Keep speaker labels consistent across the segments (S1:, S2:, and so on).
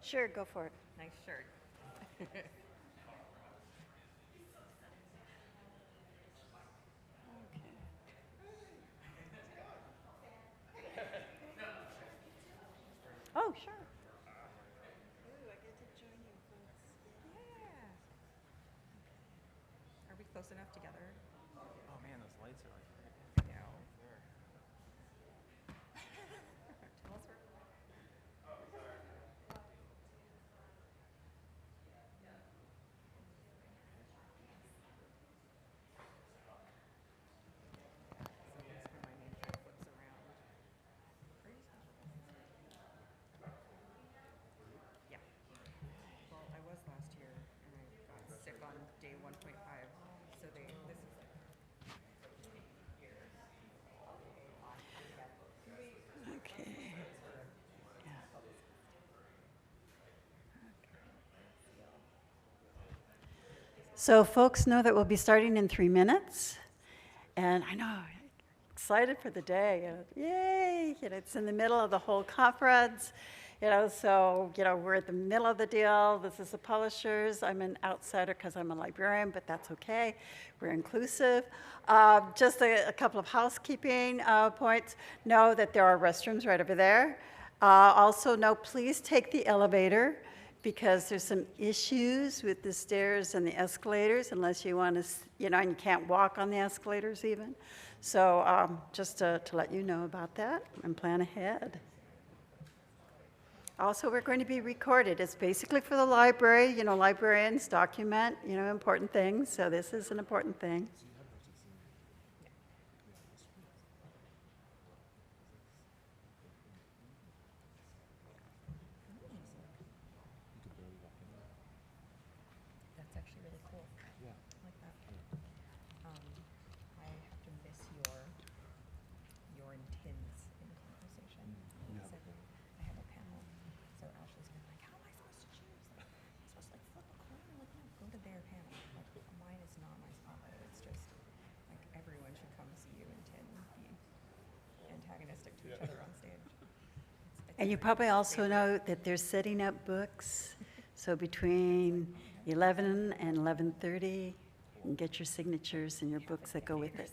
S1: Sure, go for it.
S2: Nice shirt.
S1: Oh, sure.
S2: Ooh, I get to join you folks. Yeah. Are we close enough together?
S3: Oh man, those lights are like
S2: No.
S3: there.
S2: Tell us where. So that's where my name tag flips around. Yeah. Well, I was last year, and I got sick on day 1.5. So this is
S1: Okay. Yeah. So folks know that we'll be starting in 3 minutes. And I know, excited for the day. Yay! It's in the middle of the whole conference. So we're at the middle of the deal. This is the publishers. I'm an outsider because I'm a librarian, but that's okay. We're inclusive. Just a couple of housekeeping points. Know that there are restrooms right over there. Also, please take the elevator because there's some issues with the stairs and the escalators unless you want to, and you can't walk on the escalators even. So just to let you know about that and plan ahead. Also, we're going to be recorded. It's basically for the library. Librarians document, important things. So this is an important thing.
S2: That's actually really cool. Yeah. I like that. I have to miss your and Tim's in conversation.
S3: Yeah.
S2: So I have a panel. So Ashley's been like, how am I supposed to choose? Like, I'm supposed to flip a coin? Like, no, go to their panel. Like, mine is not my spotlight. It's just like everyone should come see you and Tim be antagonistic to each other on stage.
S1: And you probably also know that they're setting up books. So between 11 and 11:30, you can get your signatures and your books that go with it.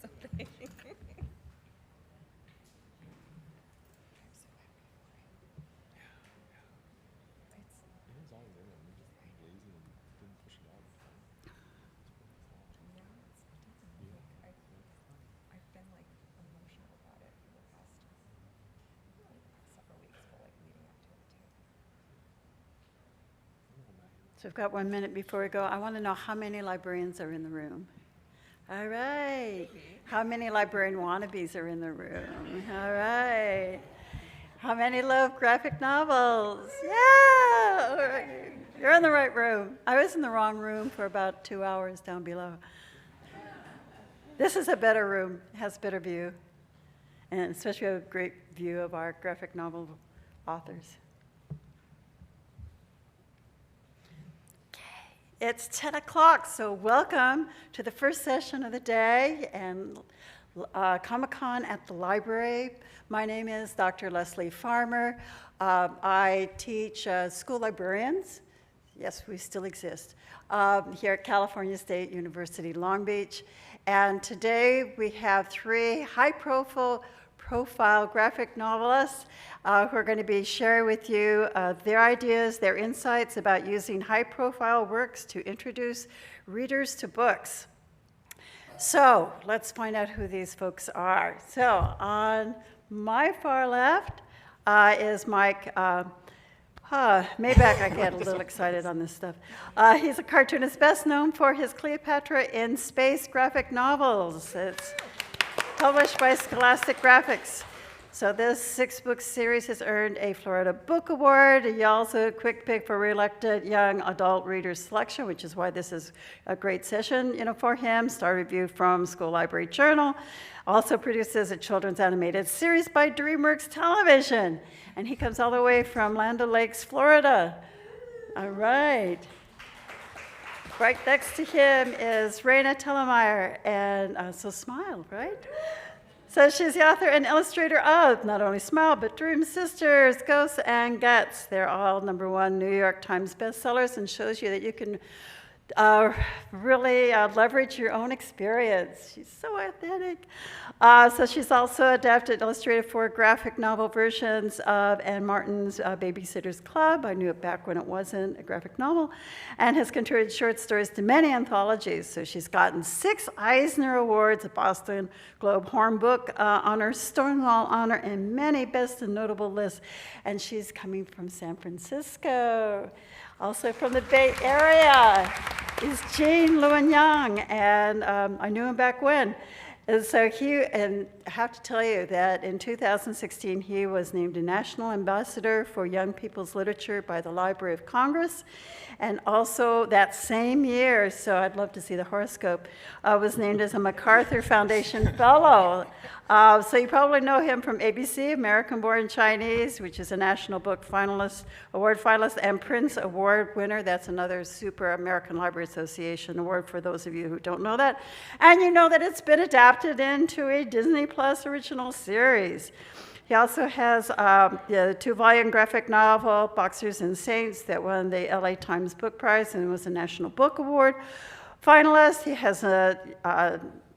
S2: I've been like emotional about it for the past several weeks, but like leading up to it too.
S1: So we've got 1 minute before we go. I want to know how many librarians are in the room. All right. How many librarian wannabes are in the room? All right. How many love graphic novels? Yeah! All right. You're in the right room. I was in the wrong room for about 2 hours down below. This is a better room. It has a better view. And especially a great view of our graphic novel authors. It's 10 o'clock, so welcome to the first session of the day and Comic-Con at the library. My name is Dr. Lesley Farmer. I teach school librarians. Yes, we still exist, here at California State University, Long Beach. And today we have 3 high-profile graphic novelists who are going to be sharing with you their ideas, their insights about using high-profile works to introduce readers to books. So let's find out who these folks are. So on my far left is Mike Maihack. I get a little excited on this stuff. He's a cartoonist best known for his Cleopatra in Space graphic novels. It's published by Scholastic Graphix. So this 6-book series has earned a Florida Book Award. He also a quick pick for reelected young adult readers selection, which is why this is a great session, for him. Star review from School Library Journal. Also produces a children's animated series by DreamWorks Television. And he comes all the way from Land O'Lakes, Florida. All right. Right next to him is Raina Telgemeier, and so smile, right? So she's the author and illustrator of not only Smile, but Dream Sisters, Ghosts, and Guts. They're all #1 New York Times bestsellers, and shows you that you can really leverage your own experience. She's so authentic. So she's also adapted, illustrated for graphic novel versions of Anne Martin's Babysitter's Club. I knew it back when it wasn't a graphic novel, and has contributed short stories to many anthologies. So she's gotten 6 Eisner Awards, a Boston Globe Horn Book Honor, Stonewall Honor, and many best and notable lists. And she's coming from San Francisco. Also from the Bay Area is Gene Luen Young, and I knew him back when. And so I have to tell you that in 2016, he was named a National Ambassador for Young People's Literature by the Library of Congress. And also that same year, so I'd love to see the horoscope, was named as a MacArthur Foundation Fellow. So you probably know him from ABC, American Born Chinese, which is a National Book Award finalist, and Prince Award winner. That's another super American Library Association award for those of you who don't know that. And you know that it's been adapted into a Disney Plus original series. He also has the 2-volume graphic novel, Boxers and Saints, that won the LA Times Book Prize and was a National Book Award finalist. He has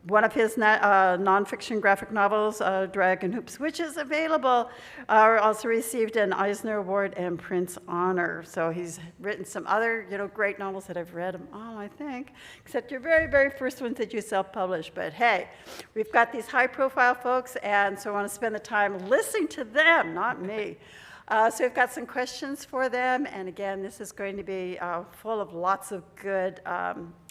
S1: one of his nonfiction graphic novels, Dragon Hoops, which is available, also received an Eisner Award and Prince Honor. So he's written some other, great novels that I've read them all, I think, except your very, very first ones that you self-published. But hey, we've got these high-profile folks, and so I want to spend the time listening to them, not me. So we've got some questions for them, and again, this is going to be full of lots of good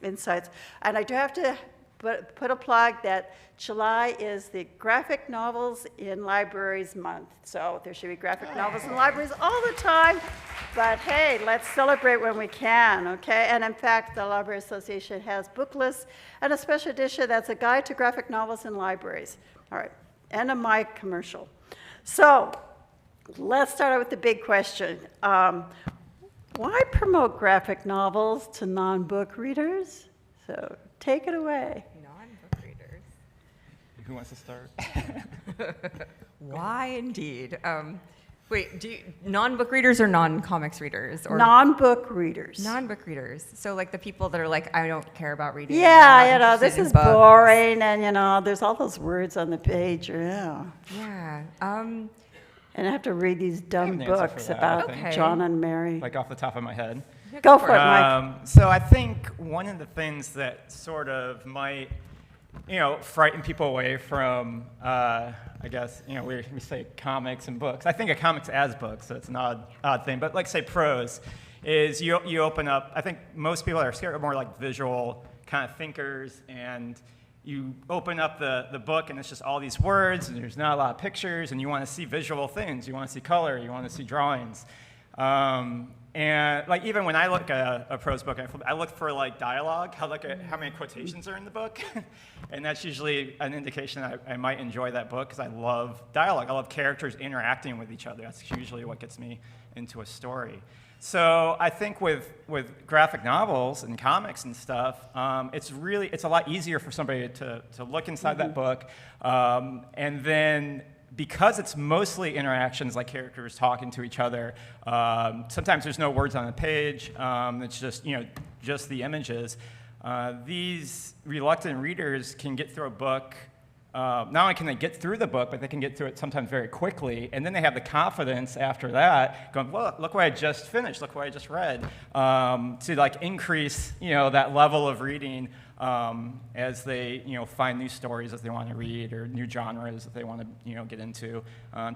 S1: insights. And I do have to put a plug that July is the Graphic Novels in Libraries Month. So there should be graphic novels in libraries all the time. But hey, let's celebrate when we can, okay? And in fact, the Library Association has book lists and a special edition that's a guide to graphic novels in libraries. All right, end of my commercial. So let's start out with the big question. Why promote graphic novels to non-book readers? So take it away.
S2: Non-book readers.
S3: Who wants to start?
S2: Why indeed? Wait, non-book readers or non-comics readers? Or
S1: Non-book readers.
S2: non-book readers. So like the people that are like, I don't care about reading.
S1: Yeah,
S2: I'm not
S1: this
S2: interested in
S1: is
S2: books.
S1: boring, and there's all those words on the page, yeah.
S2: Yeah.
S1: And I have to read these dumb
S3: an answer for
S1: books
S3: that,
S1: about
S3: I
S2: think.
S1: John and Mary.
S3: Like off the top of my head.
S1: Go for it, Mike.
S3: So I think one of the things that sort of might, frighten people away from, I guess, we say comics and books. I think of comics as books, so it's an odd thing. But like say prose, is you open up. I think most people are scared of more like visual kind of thinkers, and you open up the book and it's just all these words, and there's not a lot of pictures, and you want to see visual things. You want to see color. You want to see drawings. And like even when I look at a prose book, I look for like dialogue. I look at how many quotations are in the book, and that's usually an indication I might enjoy that book because I love dialogue. I love characters interacting with each other. That's usually what gets me into a story. So I think with graphic novels and comics and stuff, it's a lot easier for somebody to look inside that book, and then because it's mostly interactions like characters talking to each other, sometimes there's no words on the page, it's just the images. These reluctant readers can get through a book. Not only can they get through the book, but they can get through it sometimes very quickly, and then they have the confidence after that, going, well, look what I just finished, look what I just read, to like increase, that level of reading as they, find new stories that they want to read or new genres that they want to, get into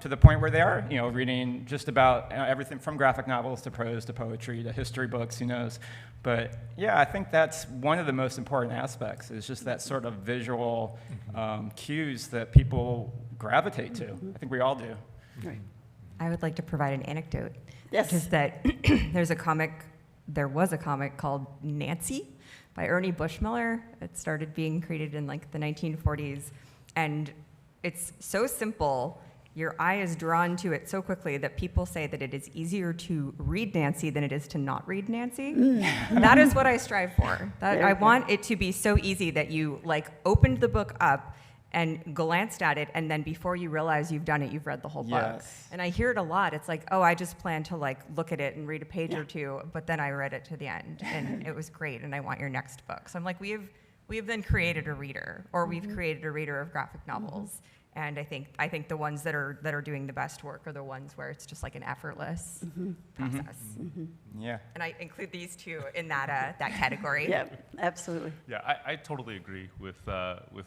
S3: the point where they are, reading just about everything from graphic novels to prose to poetry to history books, who knows. But yeah, I think that's one of the most important aspects is just that sort of visual cues that people gravitate to. I think we all do.
S1: Right.
S2: I would like to provide an anecdote.
S1: Yes.
S2: Which is that there was a comic called Nancy by Ernie Bushmiller. It started being created in like the 1940s. And it's so simple, your eye is drawn to it so quickly that people say that it is easier to read Nancy than it is to not read Nancy. That is what I strive for. I want it to be so easy that you like opened the book up and glanced at it, and then before you realize you've done it, you've read the whole book.
S3: Yes.
S2: And I hear it a lot. It's like, oh, I just plan to like look at it and read a page
S1: Yeah.
S2: or two, but then I read it to the end, and it was great, and I want your next book. So I'm like, we have then created a reader, or we've created a reader of graphic novels. And I think the ones that are doing the best work are the ones where it's just like an effortless process.
S3: Yeah.
S2: And I include these two in that category.
S1: Yeah, absolutely.
S4: Yeah, I totally agree with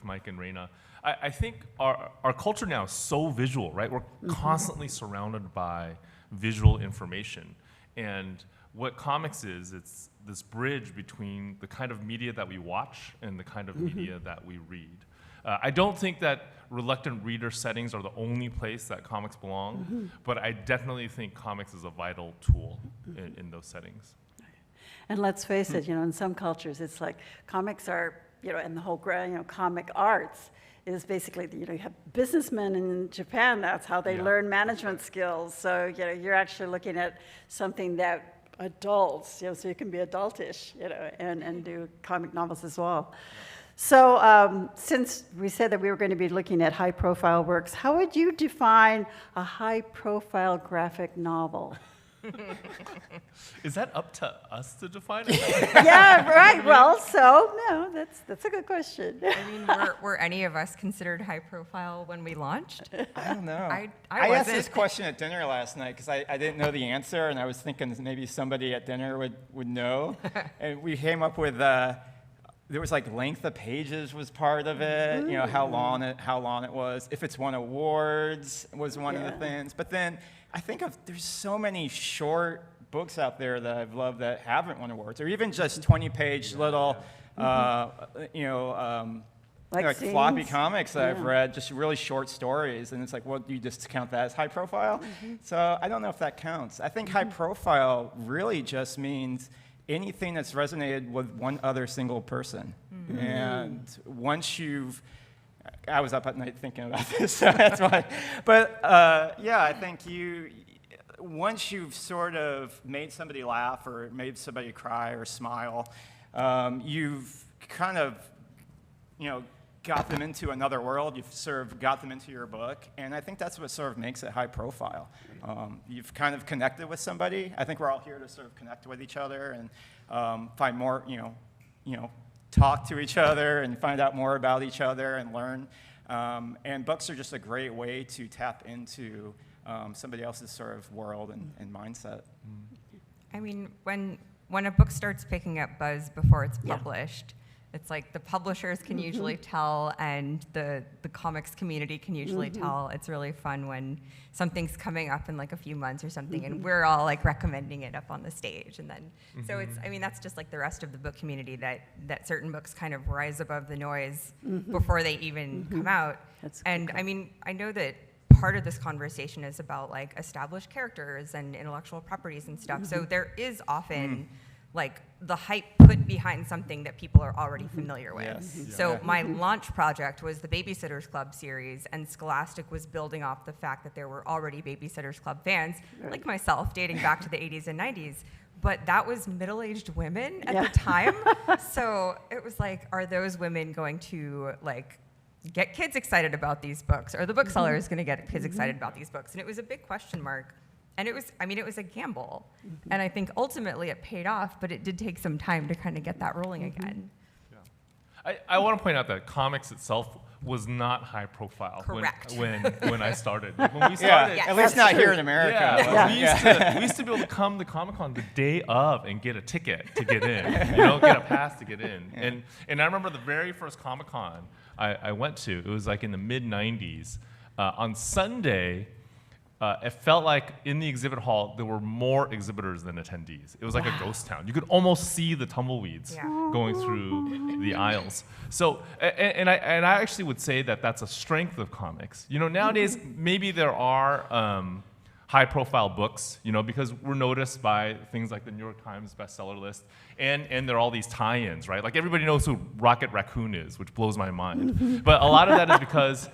S4: Mike and Raina. I think our culture now is so visual, right? We're constantly surrounded by visual information. And what comics is, it's this bridge between the kind of media that we watch and the kind of media that we read. I don't think that reluctant reader settings are the only place that comics belong, but I definitely think comics is a vital tool in those settings.
S1: And let's face it, in some cultures, it's like comics are, and the whole, comic arts is basically, you have businessmen in Japan, that's how they learn management skills. So, you're actually looking at something that adults, so you can be adultish, and do comic novels as well. So since we said that we were going to be looking at high-profile works, how would you define a high-profile graphic novel?
S4: Is that up to us to define it?
S1: Yeah, right. Well, no, that's a good question.
S2: I mean, were any of us considered high profile when we launched?
S3: I don't know.
S2: I
S3: asked
S2: wasn't.
S3: this question at dinner last night because I didn't know the answer, and I was thinking maybe somebody at dinner would know. And we came up with there was like length of pages was part of it. How long it was. If it's won awards was one of the things. But then I think there's so many short books out there that I've loved that haven't won awards, or even just 20-page little, like floppy
S1: scenes?
S3: comics that I've read, just really short stories, and it's like, well, do you just count that as high profile? So I don't know if that counts. I think high profile really just means anything that's resonated with one other single person. And once I was up at night thinking about this, so that's why. But I think once you've sort of made somebody laugh or made somebody cry or smile, you've kind of, got them into another world. You've sort of got them into your book, and I think that's what sort of makes it high profile. You've kind of connected with somebody. I think we're all here to sort of connect with each other and find more, talk to each other and find out more about each other and learn. And books are just a great way to tap into somebody else's sort of world and mindset.
S2: I mean, when a book starts picking up buzz before it's published, it's like the publishers can usually tell, and the comics community can usually tell. It's really fun when something's coming up in like a few months or something, and we're all like recommending it up on the stage. And then, so that's just like the rest of the book community, that certain books kind of rise above the noise before they even come out. And I mean, I know that part of this conversation is about like established characters and intellectual properties and stuff. So there is often like the hype put behind something that people are already familiar with.
S3: Yes.
S2: So my launch project was the Babysitters Club series, and Scholastic was building off the fact that there were already Babysitters Club fans, like myself, dating back to the 80s and 90s. But that was middle-aged women at the time. So it was like, are those women going to like get kids excited about these books? Are the bookseller is going to get kids excited about these books? And it was a big question mark. And it was a gamble. And I think ultimately it paid off, but it did take some time to kind of get that rolling again.
S4: Yeah. I want to point out that comics itself was not high profile
S2: Correct.
S4: when I started. Like, when we started,
S2: Yes.
S3: At least not here in America.
S4: We used to be able to come to Comic-Con the day of and get a ticket to get in, get a pass to get in. And I remember the very first Comic-Con I went to, it was like in the mid-90s. On Sunday, it felt like in the exhibit hall, there were more exhibitors than attendees. It was like a ghost town. You could almost see the tumbleweeds going through the aisles. So, and I actually would say that that's a strength of comics. Nowadays, maybe there are high-profile books, because we're noticed by things like the New York Times bestseller list, and there are all these tie-ins, right? Like everybody knows who Rocket Raccoon is, which blows my mind. But a lot of that is because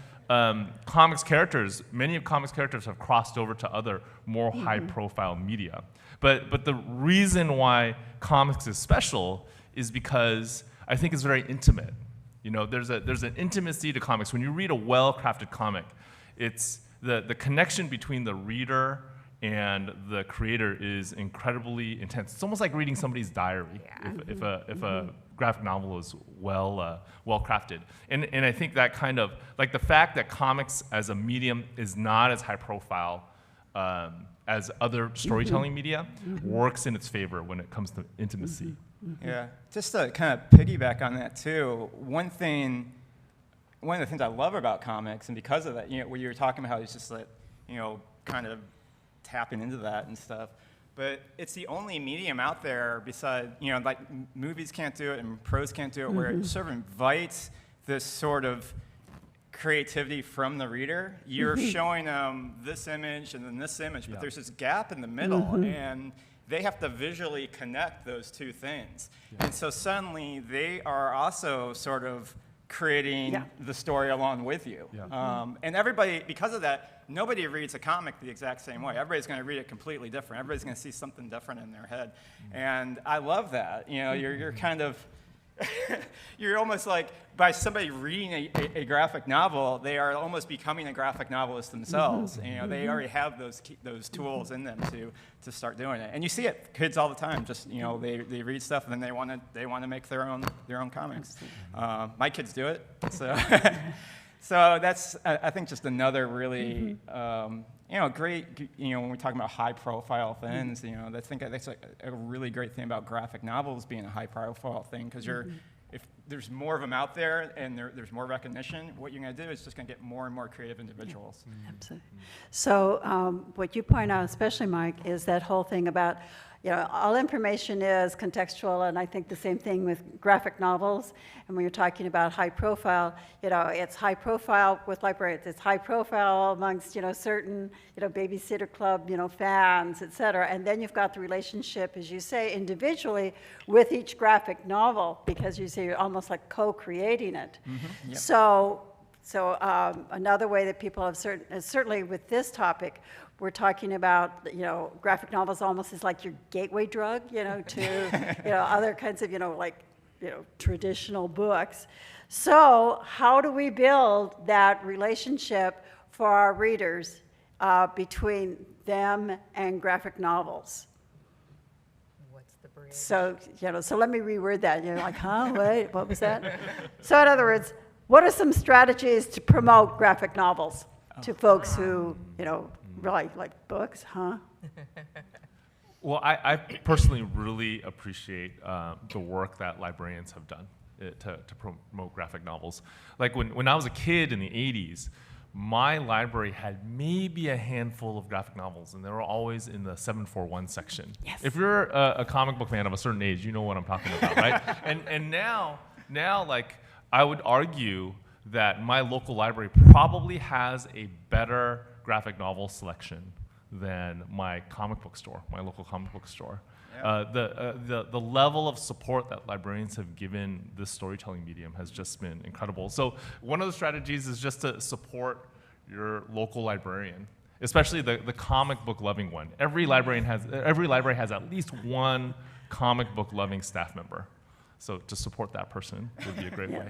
S4: many of comics characters have crossed over to other more high-profile media. But the reason why comics is special is because I think it's very intimate. You know, there's an intimacy to comics. When you read a well-crafted comic, it's the connection between the reader and the creator is incredibly intense. It's almost like reading somebody's diary if a graphic novel is well crafted. And I think that kind of, like the fact that comics as a medium is not as high profile as other storytelling media works in its favor when it comes to intimacy.
S3: Yeah, just to kind of piggyback on that too, one of the things I love about comics, and because of that, you know, what you were talking about, it's just like, you know, kind of tapping into that and stuff. But it's the only medium out there besides, you know, like movies can't do it and prose can't do it, where it sort of invites this sort of creativity from the reader. You're showing them this image and then this image, but there's this gap in the middle, and they have to visually connect those two things. And so suddenly they are also sort of creating the story along with you. And everybody, because of that, nobody reads a comic the exact same way. Everybody's going to read it completely different. Everybody's going to see something different in their head. And I love that. You know, you're kind of, you're almost like, by somebody reading a graphic novel, they are almost becoming a graphic novelist themselves. You know, they already have those tools in them to start doing it. And you see it, kids all the time. Just, you know, they read stuff and then they want to make their own comics. My kids do it. So so that's, I think, just another really you know, great, you know, when we're talking about high-profile things, you know, I think that's a really great thing about graphic novels being a high-profile thing, because if there's more of them out there and there's more recognition, what you're going to do is just going to get more and more creative individuals.
S1: Absolutely. So what you point out, especially Mike, is that whole thing about, you know, all information is contextual, and I think the same thing with graphic novels. And when you're talking about high profile, you know, it's high profile with librarians. It's high profile amongst, you know, certain, you know, babysitter club, you know, fans, et cetera. And then you've got the relationship, as you say, individually with each graphic novel, because you say you're almost like co-creating it.
S3: Yep.
S1: So another way that people have certainly with this topic, we're talking about, you know, graphic novels almost is like your gateway drug, you know, to, you know, other kinds of, you know, like, you know, traditional books. So how do we build that relationship for our readers between them and graphic novels?
S2: What's the bridge?
S1: So, you know, so let me reword that. You're like, huh, wait, what was that? So in other words, what are some strategies to promote graphic novels to folks who, you know, really like books, huh?
S4: Well, I personally really appreciate the work that librarians have done to promote graphic novels. Like when I was a kid in the 80s, my library had maybe a handful of graphic novels, and they were always in the 741 section.
S1: Yes.
S4: If you're a comic book fan of a certain age, you know what I'm talking about, right? And now, like, I would argue that my local library probably has a better graphic novel selection than my comic book store, my local comic book store. Yeah. The level of support that librarians have given this storytelling medium has just been incredible. So one of the strategies is just to support your local librarian, especially the comic book loving one. Every library has at least one comic book loving staff member. So to support that person would be a great way.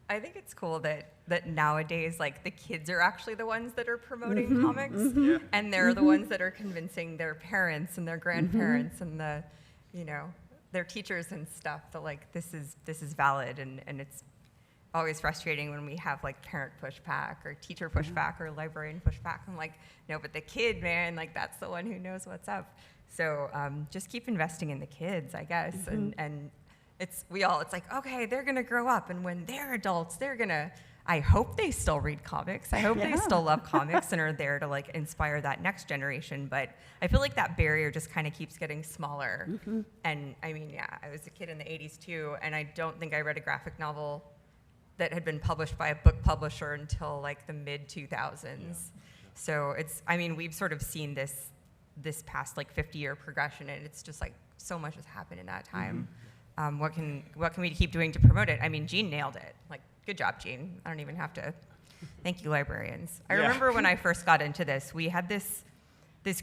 S2: I think it's cool that nowadays, like, the kids are actually the ones that are promoting comics, and they're the ones that are convincing their parents and their grandparents and the, you know, their teachers and stuff that, like, this is valid, and it's always frustrating when we have, like, parent pushback or teacher pushback or librarian pushback. I'm like, no, but the kid, man, like, that's the one who knows what's up. So just keep investing in the kids, I guess, and it's like, okay, they're gonna grow up, and when they're adults, I hope they still read comics. I hope they still love comics and are there to, like, inspire that next generation. But I feel like that barrier just kind of keeps getting smaller. And I mean, yeah, I was a kid in the 80s too, and I don't think I read a graphic novel that had been published by a book publisher until, like, the mid 2000s. So we've sort of seen this past, like, 50-year progression, and it's just like so much has happened in that time. What can we keep doing to promote it? I mean, Jean nailed it. Like, good job, Jean. I don't even have to thank you, librarians. I remember when I first got into this, we had this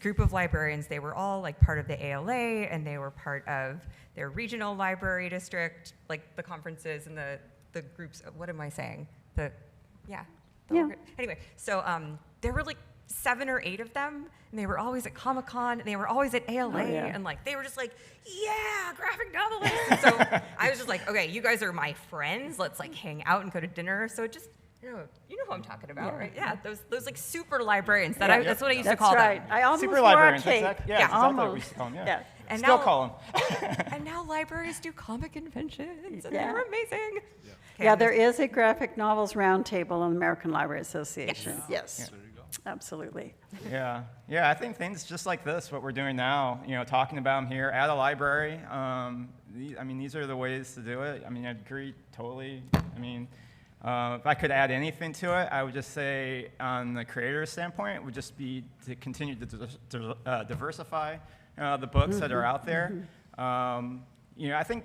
S2: group of librarians. They were all, like, part of the ALA, and they were part of their regional library district, like the conferences and the the groups. What am I saying? The
S1: Yeah.
S2: Anyway, so there were like 7 or 8 of them, and they were always at Comic-Con, and they were always at ALA, and like they were just like, yeah, graphic novelists. And so I was just like, okay, you guys are my friends. Let's like hang out and go to dinner. So it just, you know who I'm talking about, right? Yeah, those like super librarians. That's what I used to call
S1: right.
S2: them.
S1: I almost
S3: Super
S1: wore a
S3: librarians.
S1: cape.
S3: Exactly. Yeah, exactly what we used
S1: Almost.
S3: to call them. Yeah.
S1: Yeah.
S2: And
S3: Still
S2: now-
S3: call them.
S2: And now libraries do comic conventions, and
S1: Yeah.
S2: they're amazing. Okay,
S1: Yeah,
S2: I'm
S1: there is a graphic novels roundtable in the American Library Association. Yes.
S4: There you go.
S1: Absolutely.
S3: Yeah, I think things just like this, what we're doing now, talking about them here at a library. These are the ways to do it. I mean, I agree totally. If I could add anything to it, I would just say, on the creator standpoint, it would just be to continue to diversify the books that are out there. I think,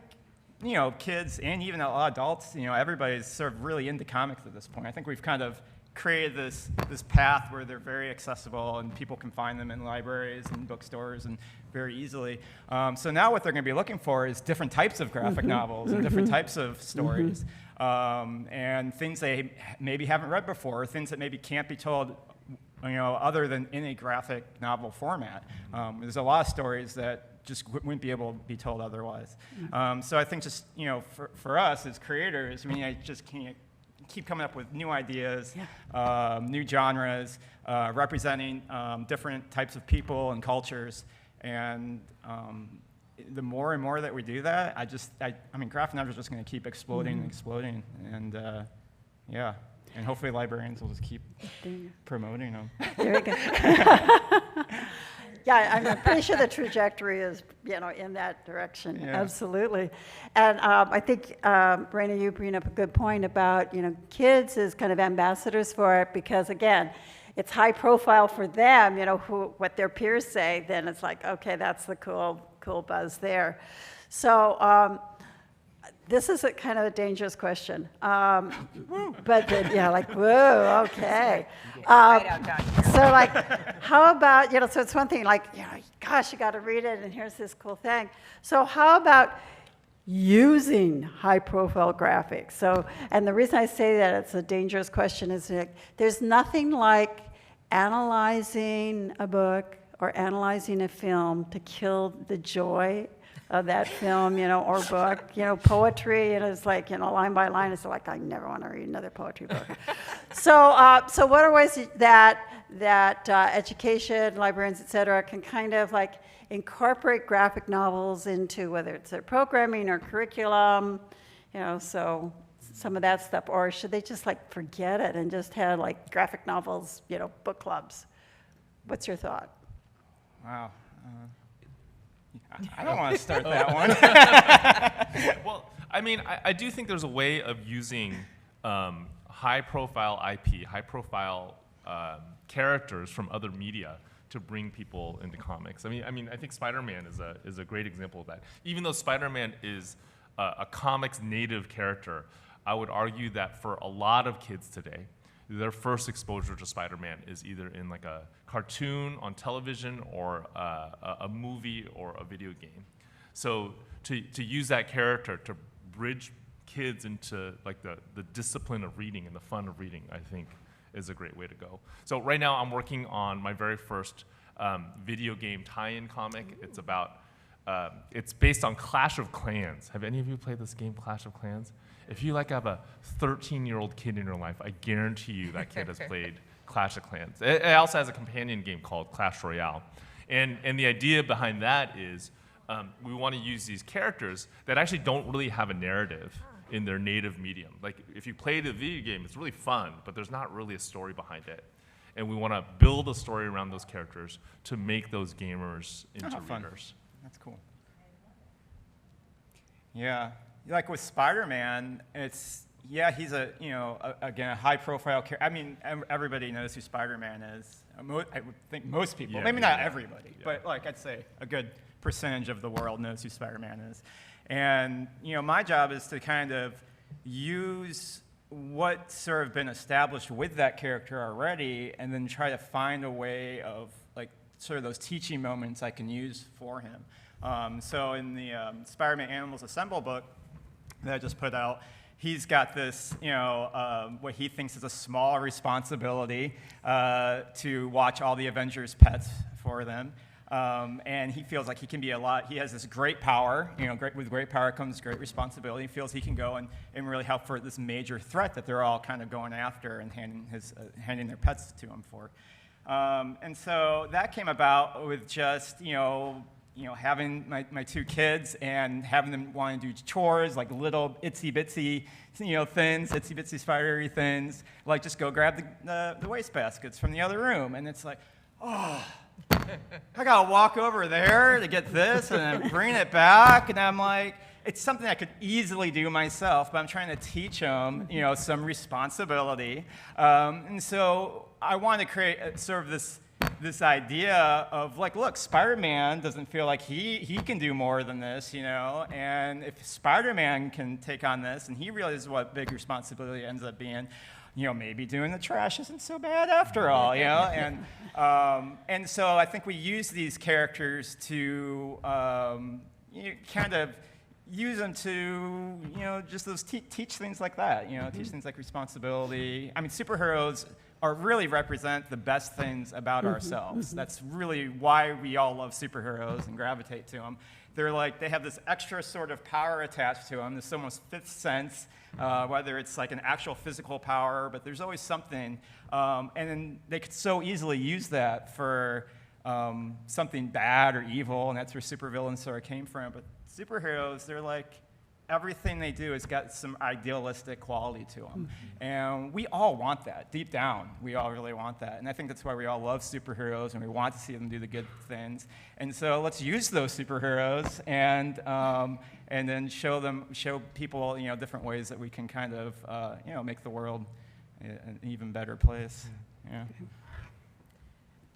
S3: kids and even a lot of adults, everybody's sort of really into comics at this point. I think we've kind of created this path where they're very accessible and people can find them in libraries and bookstores and very easily. So now what they're going to be looking for is different types of graphic novels and different types of stories and things they maybe haven't read before, things that maybe can't be told other than in a graphic novel format. There's a lot of stories that just wouldn't be able to be told otherwise. So I think just, for us as creators, I just can't keep coming up with new ideas, new genres, representing different types of people and cultures. And the more and more that we do that, graphic novels are just going to keep exploding and exploding. And and hopefully librarians will just keep promoting them.
S1: There we go. Yeah, I'm pretty sure the trajectory is, in that direction.
S3: Yeah.
S1: Absolutely. And I think, Raina, you bring up a good point about, kids as kind of ambassadors for it, because again, it's high profile for them, what their peers say, then it's like, okay, that's the cool buzz there. So this is a kind of a dangerous question. But whoa, okay. So how about, so it's one thing gosh, you got to read it and here's this cool thing. So how about using high profile graphics? So, and the reason I say that it's a dangerous question is there's nothing like analyzing a book or analyzing a film to kill the joy of that film, or book. Poetry, it's like, line by line, it's like, I never want to read another poetry book. So what are ways that education, librarians, et cetera, can kind of incorporate graphic novels into whether it's their programming or curriculum, so some of that stuff, or should they just forget it and just have graphic novels, book clubs? What's your thought?
S3: Wow. I don't want to start that one.
S4: Well, I do think there's a way of using high-profile IP, high-profile characters from other media to bring people into comics. I think Spider-Man is a great example of that. Even though Spider-Man is a comics native character, I would argue that for a lot of kids today, their first exposure to Spider-Man is either in a cartoon on television or a movie or a video game. So to use that character to bridge kids into the discipline of reading and the fun of reading, I think is a great way to go. So right now I'm working on my very first video game tie-in comic. It's about, it's based on Clash of Clans. Have any of you played this game, Clash of Clans? If you have a 13-year-old kid in your life, I guarantee you that kid has played Clash of Clans. It also has a companion game called Clash Royale. And the idea behind that is we want to use these characters that actually don't really have a narrative in their native medium. If you play the video game, it's really fun, but there's not really a story behind it. And we want to build a story around those characters to make those gamers into readers.
S3: That's cool. Yeah. With Spider-Man, it's, he's again, a high-profile character. Everybody knows who Spider-Man is. I would think most people, maybe not everybody, but I'd say a good percentage of the world knows who Spider-Man is. And, my job is to kind of use what's sort of been established with that character already and then try to find a way of, sort of those teaching moments I can use for him. So in the Spider-Man Animals Assemble book that I just put out, he's got this, what he thinks is a small responsibility to watch all the Avengers' pets for them. And he feels like he can be he has this great power, with great power comes great responsibility. He feels he can go and really help for this major threat that they're all kind of going after and handing their pets to him for. And so that came about with just, having my two kids and having them want to do chores, like little itsy bitsy, things, itsy bitsy spidery things, like just go grab the waste baskets from the other room. And it's like, oh, I gotta walk over there to get this and then bring it back. And I'm like, it's something I could easily do myself, but I'm trying to teach them, some responsibility. And so I want to create sort of this idea of like, look, Spider-Man doesn't feel like he can do more than this, and if Spider-Man can take on this, and he realizes what big responsibility ends up being, maybe doing the trash isn't so bad after all, and so I think we use these characters to kind of use them to, just those teach things like that, teach things like responsibility. I mean, superheroes really represent the best things about ourselves. That's really why we all love superheroes and gravitate to them. They have this extra sort of power attached to them, this almost fifth sense, whether it's like an actual physical power, but there's always something. And then they could so easily use that for something bad or evil, and that's where supervillains sort of came from. But superheroes, they're like, everything they do has got some idealistic quality to them. And we all want that. Deep down, we all really want that. And I think that's why we all love superheroes and we want to see them do the good things. And so let's use those superheroes and then show people, different ways that we can kind of, make the world an even better place. Yeah.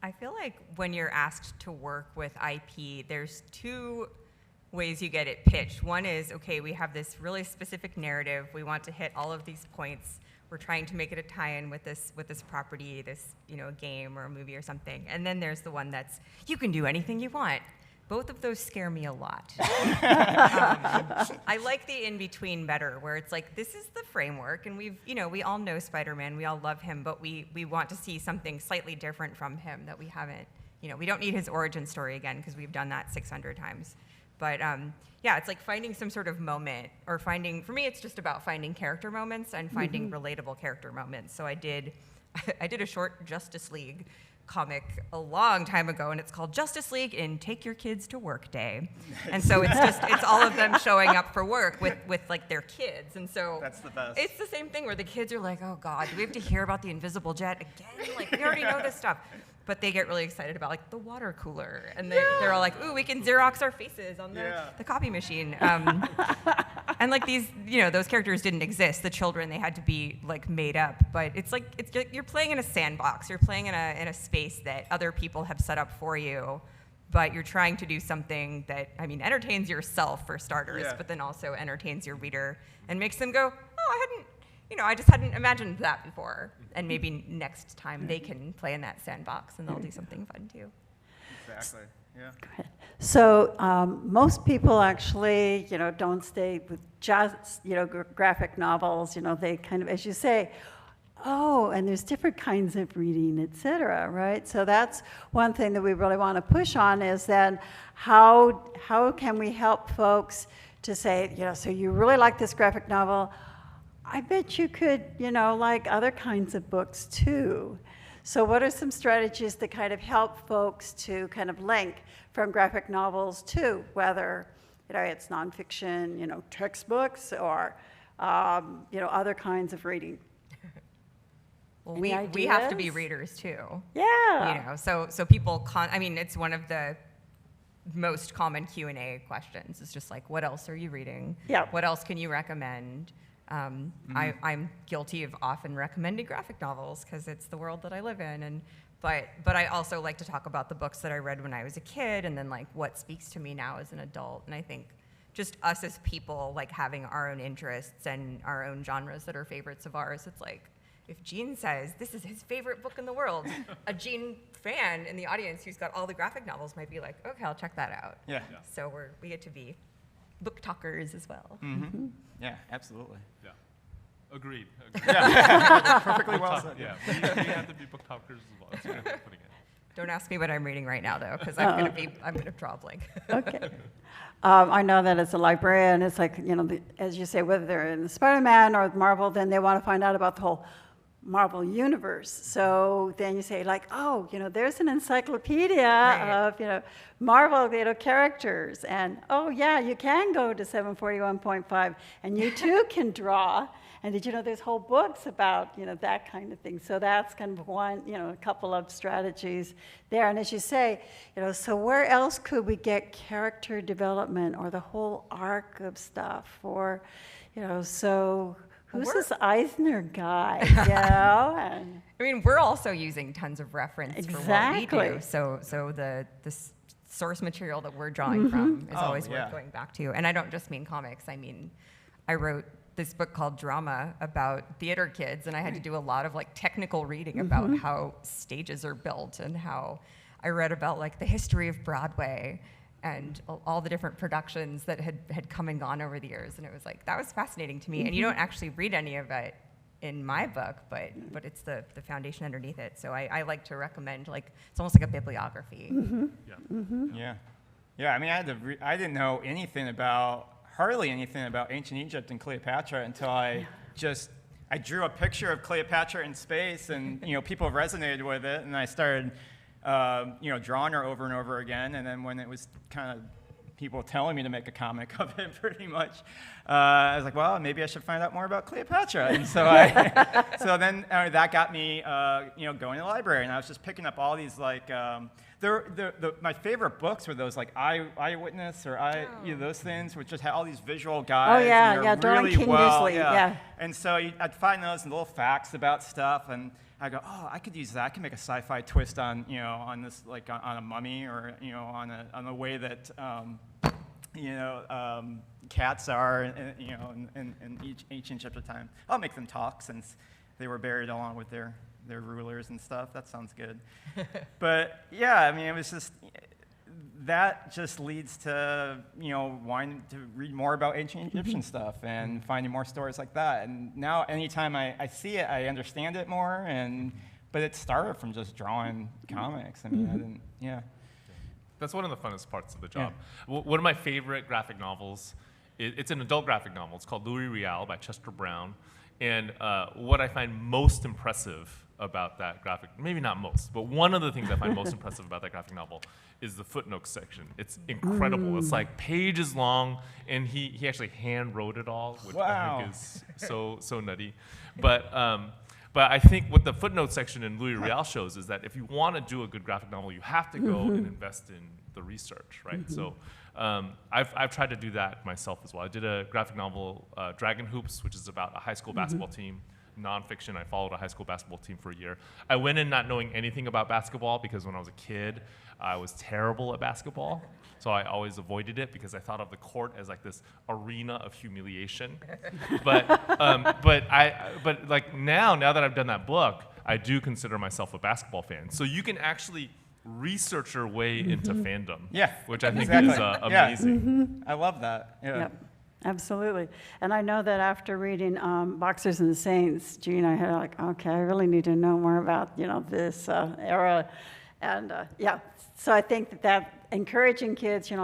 S2: I feel like when you're asked to work with IP, there's two ways you get it pitched. One is, okay, we have this really specific narrative. We want to hit all of these points. We're trying to make it a tie-in with this property, this game or a movie or something. And then there's the one that's, you can do anything you want. Both of those scare me a lot. I like the in-between better, where it's like, this is the framework, and we all know Spider-Man, we all love him, but we want to see something slightly different from him that we haven't, we don't need his origin story again, because we've done that 600 times. But it's like finding some sort of moment, or for me, it's just about finding character moments and finding relatable character moments. So I did a short Justice League comic a long time ago, and it's called Justice League in Take Your Kids to Work Day. And so it's all of them showing up for work with like their kids. And so
S3: that's the best.
S2: It's the same thing where the kids are like, oh God, do we have to hear about the invisible jet again? Like, we already know this stuff. But they get really excited about like the water cooler, and they're all like, "Ooh, we can Xerox our faces on the copy machine." And like these, those characters didn't exist. The children, they had to be like made up. But it's like you're playing in a sandbox. You're playing in a space that other people have set up for you, but you're trying to do something that entertains yourself for starters, but then also entertains your reader and makes them go, "Oh, I just hadn't imagined that before." And maybe next time they can play in that sandbox and they'll do something fun too.
S3: Exactly, yeah.
S1: So most people actually, don't stay with just, graphic novels. They kind of, as you say, and there's different kinds of reading, et cetera, right? So that's one thing that we really want to push on, is that how can we help folks to say, so you really like this graphic novel, I bet you could, like other kinds of books too. So what are some strategies that kind of help folks to kind of link from graphic novels to whether, it's nonfiction, textbooks, or, other kinds of reading?
S2: Well, we have to be readers too.
S1: Yeah.
S2: So people, it's one of the most common Q&A questions. It's just like, what else are you reading?
S1: Yeah.
S2: What else can you recommend? I'm guilty of often recommending graphic novels because it's the world that I live in, but I also like to talk about the books that I read when I was a kid, and then like what speaks to me now as an adult. And I think just us as people, like having our own interests and our own genres that are favorites of ours, it's like, if Gene says this is his favorite book in the world, a Gene fan in the audience who's got all the graphic novels might be like, okay, I'll check that out.
S3: Yeah.
S2: So we get to be book talkers as well.
S3: Yeah, absolutely.
S4: Agreed.
S3: Yeah, perfectly well said.
S4: Yeah, we have to be book talkers as well. That's what I'm putting in.
S2: Don't ask me what I'm reading right now, though, because I'm gonna draw a blank.
S1: Okay. I know that as a librarian, it's like, as you say, whether they're in the Spider-Man or Marvel, then they want to find out about the whole Marvel universe. So then you say like, oh, there's an encyclopedia of, Marvel, characters. And, oh, yeah, you can go to 741.5 and you too can draw. And did you know there's whole books about, that kind of thing. So that's kind of one, a couple of strategies there. And as you say, so where else could we get character development or the whole arc of stuff? Or, so who's this Eisner guy, And,
S2: I mean, we're also using tons of reference for what we do. So the source material that we're drawing from is always worth going back to. And I don't just mean comics. I mean, I wrote this book called Drama about theater kids, and I had to do a lot of technical reading about how stages are built, and how I read about the history of Broadway and all the different productions that had come and gone over the years. And it was that was fascinating to me. And you don't actually read any of it in my book, but it's the foundation underneath it. So I like to recommend, it's almost like a bibliography.
S3: Yeah, I mean, I didn't know hardly anything about ancient Egypt and Cleopatra until I drew a picture of Cleopatra in space, and people resonated with it, and I started drawing her over and over again. And then when it was kind of people telling me to make a comic of it, pretty much, I was like, well, maybe I should find out more about Cleopatra. And so so then that got me going to the library, and I was just picking up all these my favorite books were those Eyewitness or those things, which just had all these visual guides.
S1: Oh yeah, Dawn
S3: really
S1: King Newsley, yeah.
S3: And so I'd find those and little facts about stuff, and I go, oh, I could use that. I could make a sci-fi twist on on this on a mummy, or on the way that cats are in ancient Egyptian time. I'll make them talk since they were buried along with their rulers and stuff. That sounds good. But yeah, I mean, it was just, that just leads to, wanting to read more about ancient Egyptian stuff and finding more stories like that. And now anytime I see it, I understand it more. But it started from just drawing comics. I mean,
S4: That's one of the funnest parts of the job. Yeah. One of my favorite graphic novels, it's an adult graphic novel. It's called Louis Riel by Chester Brown. And what I find most impressive about that graphic, maybe not most, but one of the things I find most impressive about that graphic novel is the footnotes section. It's incredible. It's pages long, and he actually hand wrote it all, which I think is so nutty. But I think what the footnote section in Louis Riel shows is that if you want to do a good graphic novel, you have to go and invest in the research, right? So I've tried to do that myself as well. I did a graphic novel, Dragon Hoops, which is about a high school basketball team. Nonfiction. I followed a high school basketball team for a year. I went in not knowing anything about basketball because when I was a kid, I was terrible at basketball. So I always avoided it because I thought of the court as this arena of humiliation. But now that I've done that book, I do consider myself a basketball fan. So you can actually research your way into fandom. Yeah, which I think is amazing.
S3: I love that. Yeah.
S1: Yep. Absolutely. And I know that after reading Boxers and Saints, Gene, I had okay, I really need to know more about, this era. And yeah, so I think that encouraging kids, so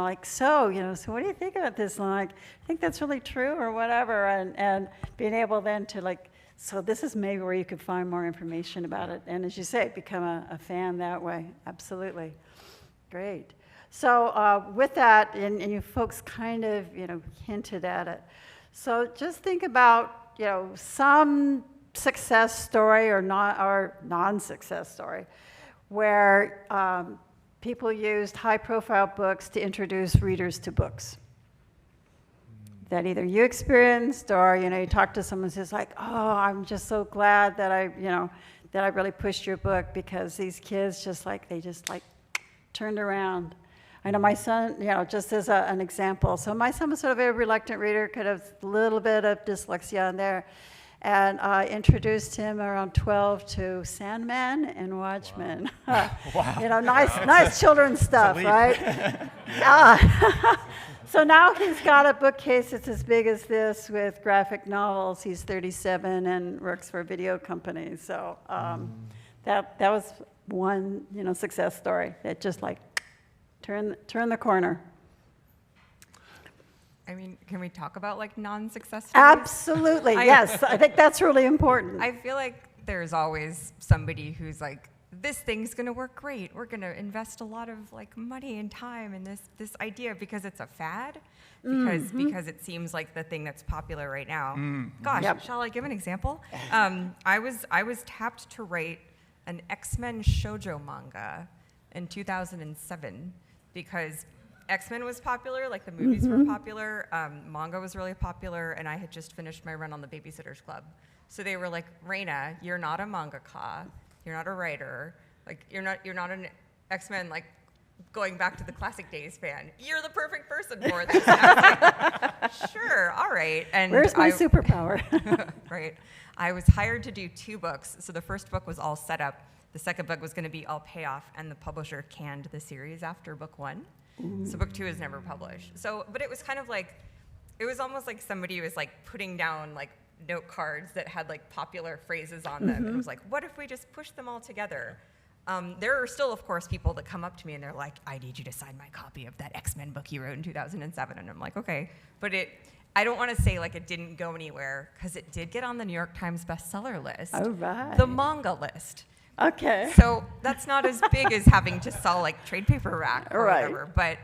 S1: what do you think about this? And I think that's really true or whatever. And being able then to so this is maybe where you could find more information about it. And as you say, become a fan that way. Absolutely. Great. So with that, and you folks kind of, hinted at it. So just think about, some success story or non-success story where people used high-profile books to introduce readers to books. That either you experienced or, you talk to someone who's oh, I'm just so glad that I really pushed your book because these kids they turned around. I know my son, just as an example. So my son was sort of a reluctant reader, could have a little bit of dyslexia in there. And I introduced him around 12 to Sandman and Watchmen. Wow. Nice children's stuff, right? So now he's got a bookcase that's as big as this with graphic novels. He's 37 and works for a video company. So that was one, success story. That just like turn the corner.
S2: I mean, can we talk about like non-success stories?
S1: Absolutely, yes. I think that's really important.
S2: I feel like there's always somebody who's like, this thing's gonna work great. We're gonna invest a lot of like money and time in this idea because it's a fad, because it seems like the thing that's popular right now. Gosh,
S1: Yep.
S2: shall I give an example? I was tapped to write an X-Men shoujo manga in 2007 because X-Men was popular, like the movies were popular, manga was really popular, and I had just finished my run on the Babysitters Club. So they were like, Raina, you're not a mangaka, you're not a writer, like you're not an X-Men like going back to the classic days fan. You're the perfect person for this. And I was like, sure, all right. And
S1: Where's my superpower?
S2: Right. I was hired to do 2 books. So the first book was all set up. The second book was going to be all payoff, and the publisher canned the series after book 1. So book 2 is never published. So, but it was kind of like, it was almost like somebody was like putting down like note cards that had like popular phrases on them. And it was like, what if we just push them all together? There are still, of course, people that come up to me and they're like, I need you to sign my copy of that X-Men book you wrote in 2007. And I'm like, okay. But I don't want to say like it didn't go anywhere because it did get on the New York Times bestseller list.
S1: Oh, right.
S2: The manga list.
S1: Okay.
S2: So that's not as big as having to sell like trade paperback or
S1: Right.
S2: whatever, but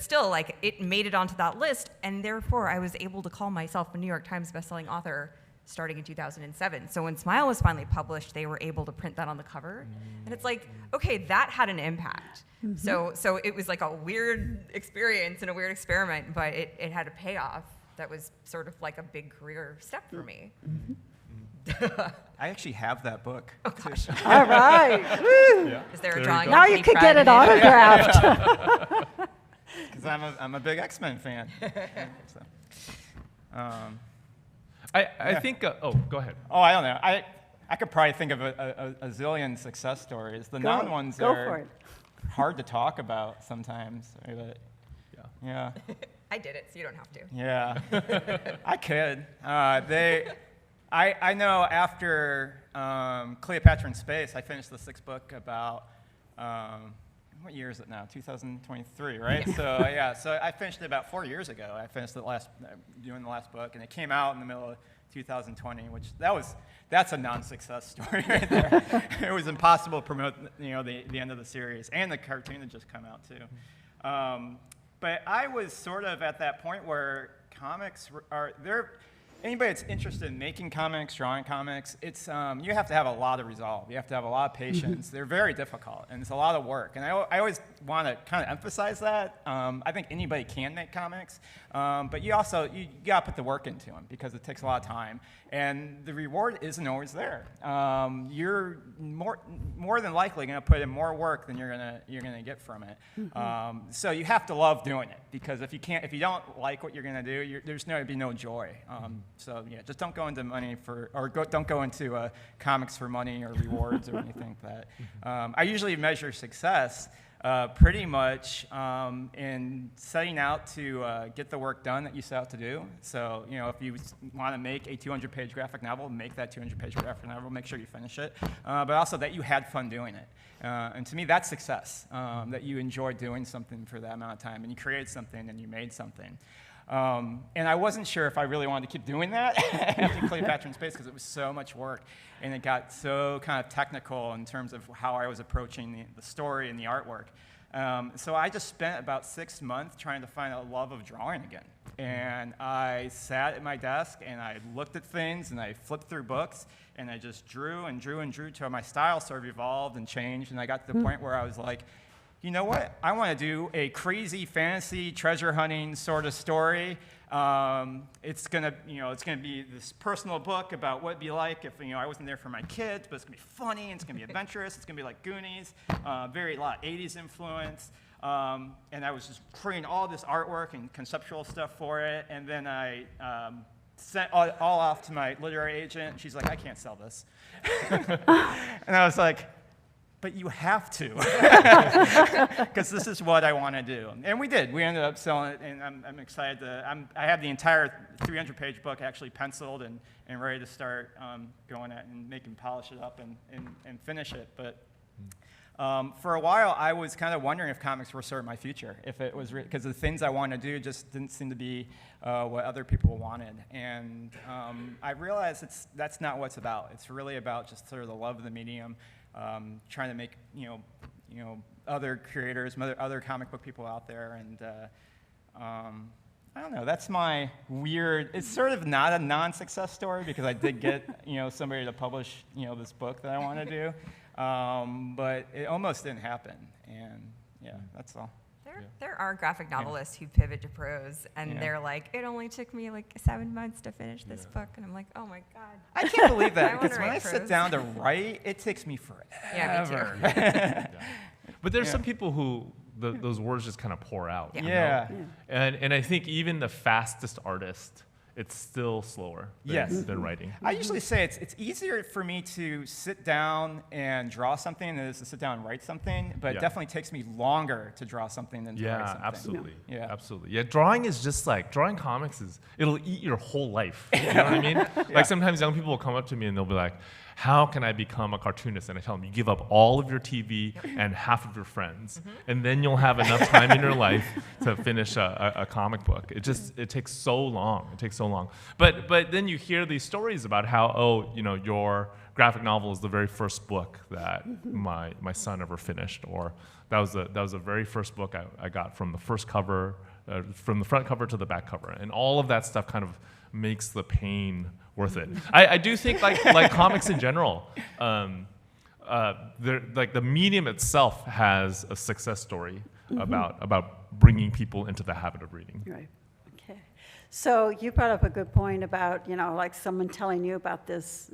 S2: still like it made it onto that list, and therefore I was able to call myself a New York Times bestselling author starting in 2007. So when Smile was finally published, they were able to print that on the cover, and it's like, okay, that had an impact. So it was like a weird experience and a weird experiment, but it had a payoff that was sort of like a big career step for me.
S3: I actually have that book.
S2: Oh gosh.
S1: All right. Woo.
S2: Is there
S4: There
S2: a
S4: you
S2: drawing?
S4: go.
S1: Now
S2: of
S1: you
S2: Kitty
S1: could
S2: Pryde
S1: get it
S2: in
S1: autographed.
S3: Because I'm a big X-Men fan. So,
S4: I think. Oh, go ahead.
S3: I don't know. I could probably think of a zillion success stories. The non-ones
S1: Go
S3: are
S1: for it.
S3: hard to talk about sometimes. But yeah.
S2: I did it, so you don't have to.
S3: Yeah, I could. I know after Cleopatra in Space, I finished the 6th book about, what year is it now? 2023, right?
S2: Yeah.
S3: So I finished it about 4 years ago. I finished doing the last book, and it came out in the middle of 2020, which that's a non-success story right there. It was impossible to promote, the end of the series, and the cartoon had just come out too. But I was sort of at that point where comics are there. Anybody that's interested in making comics, drawing comics, it's you have to have a lot of resolve. You have to have a lot of patience. They're very difficult, and it's a lot of work. And I always want to kind of emphasize that. I think anybody can make comics, but you got to put the work into them because it takes a lot of time, and the reward isn't always there. You're more than likely going to put in more work than you're gonna get from it. So you have to love doing it, because if you don't like what you're going to do, there's going to be no joy. So yeah, just don't go into don't go into comics for money or rewards or anything like that. I usually measure success pretty much in setting out to get the work done that you set out to do. So if you want to make a 200-page graphic novel, make that 200-page graphic novel. Make sure you finish it, but also that you had fun doing it. And to me, that's success. That you enjoyed doing something for that amount of time, and you created something, and you made something. And I wasn't sure if I really wanted to keep doing that after Cleopatra in Space, because it was so much work, and it got so kind of technical in terms of how I was approaching the story and the artwork. So I just spent about 6 months trying to find a love of drawing again. And I sat at my desk, and I looked at things, and I flipped through books, and I just drew and drew and drew till my style sort of evolved and changed, and I got to the point where I was like, you know what? I want to do a crazy fantasy treasure hunting sort of story. It's gonna be this personal book about what it'd be like if I wasn't there for my kids, but it's gonna be funny and it's gonna be adventurous. It's gonna be like Goonies, a lot of 80s influence. And I was just creating all this artwork and conceptual stuff for it, and then I sent all off to my literary agent. She's like, I can't sell this. And I was like, but you have to, because this is what I want to do. And we did. We ended up selling it, and I'm excited to. I have the entire 300-page book actually penciled and ready to start going at and polish it up and finish it. But for a while, I was kind of wondering if comics were sort of my future, if it was because the things I wanted to do just didn't seem to be what other people wanted. And I realized that's not what it's about. It's really about just sort of the love of the medium. Trying to make other creators, other comic book people out there, and I don't know. That's my weird. It's sort of not a non-success story because I did get somebody to publish this book that I want to do, but it almost didn't happen. And yeah, that's all.
S2: There are graphic novelists who pivot to prose, and they're like, it only took me like 7 months to finish this book, and I'm like, oh my god.
S3: I can't believe that,
S2: I wanna
S3: because when I
S2: write
S3: sit
S2: prose.
S3: down to write, it takes me forever.
S2: Yeah, me too.
S4: But there's some people who those words just kind of pour out.
S2: Yeah.
S4: you know?
S3: Yeah.
S4: And I think even the fastest artist, it's still slower than writing.
S3: I usually say it's easier for me to sit down and draw something than it is to sit down and write something, but it definitely takes me longer to draw something than to write something.
S4: Absolutely.
S3: Yeah.
S4: Absolutely. Yeah, drawing is just like, drawing comics it'll eat your whole life. You know what I mean? Like sometimes young people will come up to me and they'll be like, how can I become a cartoonist? And I tell them, you give up all of your TV and half of your friends, and then you'll have enough time in your life to finish a comic book. It takes so long. It takes so long. But then you hear these stories about how, your graphic novel is the very first book that my son ever finished, or that was the very first book I got from the first cover, from the front cover to the back cover, and all of that stuff kind of makes the pain worth it. I do think like comics in general, like the medium itself has a success story about bringing people into the habit of reading.
S1: Right. Okay. So you brought up a good point about, like someone telling you about this,